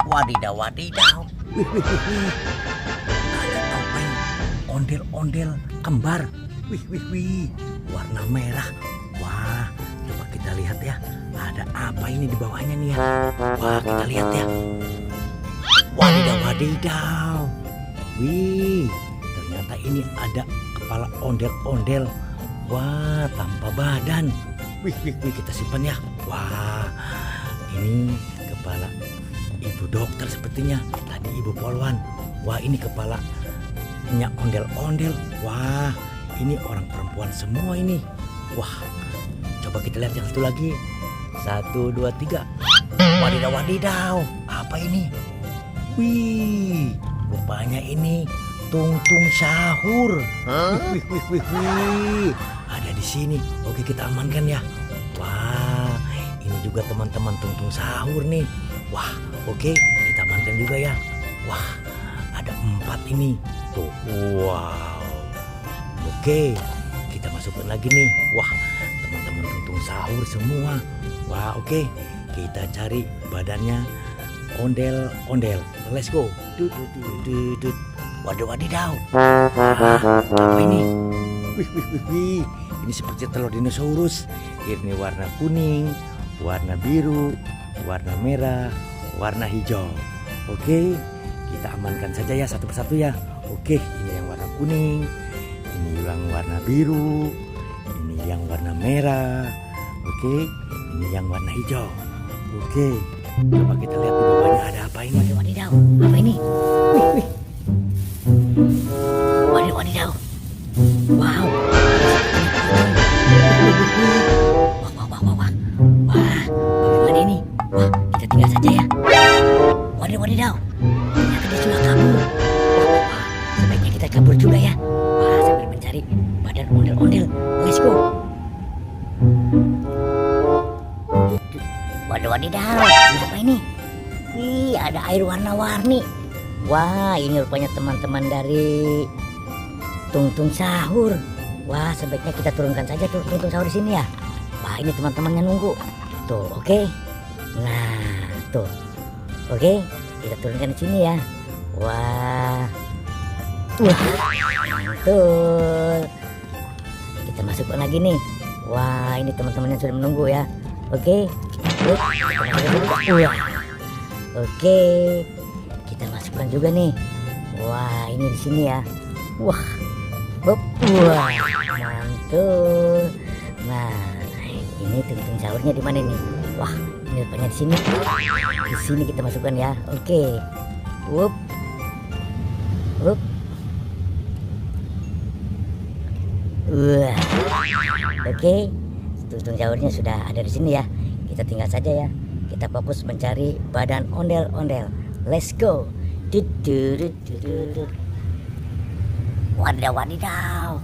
Wadidaw, wadidaw. Wih, wih, wih, wih. Ada topeng ondel-ondel kembar. Wih, wih, wih. Warna merah. Wah, coba kita lihat ya. Ada apa ini di bawahnya nih ya? Wah, kita lihat ya. Wadidaw, wadidaw. Wih, ternyata ini ada kepala ondel-ondel. Wah, tanpa badan. Wih, wih, wih, kita simpan ya. Wah, ini kepala ibu dokter sepertinya. Tadi ibu polwan. Wah, ini kepalanya ondel-ondel. Wah, ini orang perempuan semua ini. Wah, coba kita lihat yang satu lagi. 1, 2, 3. Wadidaw, wadidaw. Apa ini? Wih, rupanya ini tungtung sahur. Wih, wih, wih, wih. Ada di sini. Oke, kita amankan ya. Wah, ini juga teman-teman tungtung sahur nih. Wah, oke, kita amankan juga ya. Wah, ada 4 ini. Tuh, wow. Oke, kita masukkan lagi nih. Wah, teman-teman tungtung sahur semua. Wah, oke, kita cari badannya ondel-ondel. Let's go. Waduh, wadidaw. Apa ini? Wih, wih, wih, wih. Ini seperti telur dinosaurus. Ini warna kuning, warna biru, warna merah, warna hijau. Oke, kita amankan saja ya satu persatu ya. Oke, ini yang warna kuning, ini yang warna biru, ini yang warna merah. Oke, ini yang warna hijau. Oke, coba kita lihat di bawahnya ada apa ini. Waduh, wadidaw. Apa ini? Wih, wih. Waduh, wadidaw. Wow. Wah, wah, wah, wah, wah. Wah, bagaimana ini? Wah, kita tinggal saja ya. Waduh, wadidaw. Ternyata dia sudah kabur. Wah, wah, wah. Sebaiknya kita kabur juga ya. Wah, sambil mencari badan ondel-ondel. Let's go. Waduh, wadidaw. Apa ini? Wih, ada air warna-warni. Wah, ini rupanya teman-teman dari tungtung sahur. Wah, sebaiknya kita turunkan saja tuh tungtung sahur di sini ya. Wah, ini teman-temannya nunggu. Tuh, oke. Nah, tuh. Oke, kita turunkan di sini ya. Wah. Wah, mantul. Kita masukkan lagi nih. Wah, ini teman-temannya sudah menunggu ya. Oke. Wah. Oke. Kita masukkan juga nih. Wah, ini di sini ya. Wah. Wah, mantul. Nah, ini tungtung sahurnya di mana nih? Wah, ini rupanya di sini. Di sini kita masukkan ya. Oke. Wup. Wup. Wah. Oke. Tungtung sahurnya sudah ada di sini ya. Kita tinggal saja ya. Kita fokus mencari badan ondel-ondel. Let's go. Wadidaw, wadidaw.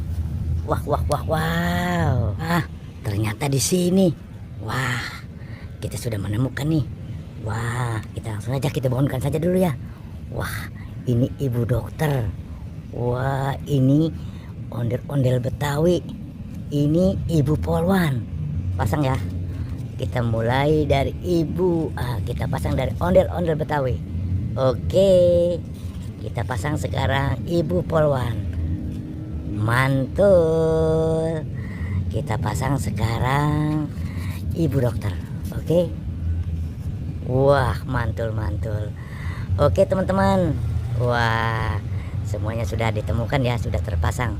Wah, wah, wah, wow. Ah, ternyata di sini. Wah, kita sudah menemukan nih. Wah, kita langsung aja kita bangunkan saja dulu ya. Wah, ini ibu dokter. Wah, ini ondel-ondel Betawi. Ini ibu polwan. Pasang ya. Kita mulai dari ibu. Kita pasang dari ondel-ondel Betawi. Oke. Kita pasang sekarang ibu polwan. Mantul. Kita pasang sekarang ibu dokter. Oke. Wah, mantul-mantul. Oke, teman-teman. Wah, semuanya sudah ditemukan ya, sudah terpasang.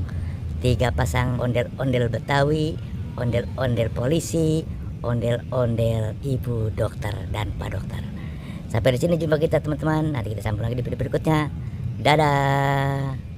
3 pasang ondel-ondel Betawi, ondel-ondel polisi, ondel-ondel ibu dokter dan pak dokter. Sampai di sini jumpa kita teman-teman. Nanti kita sambung lagi di video berikutnya. Dadah.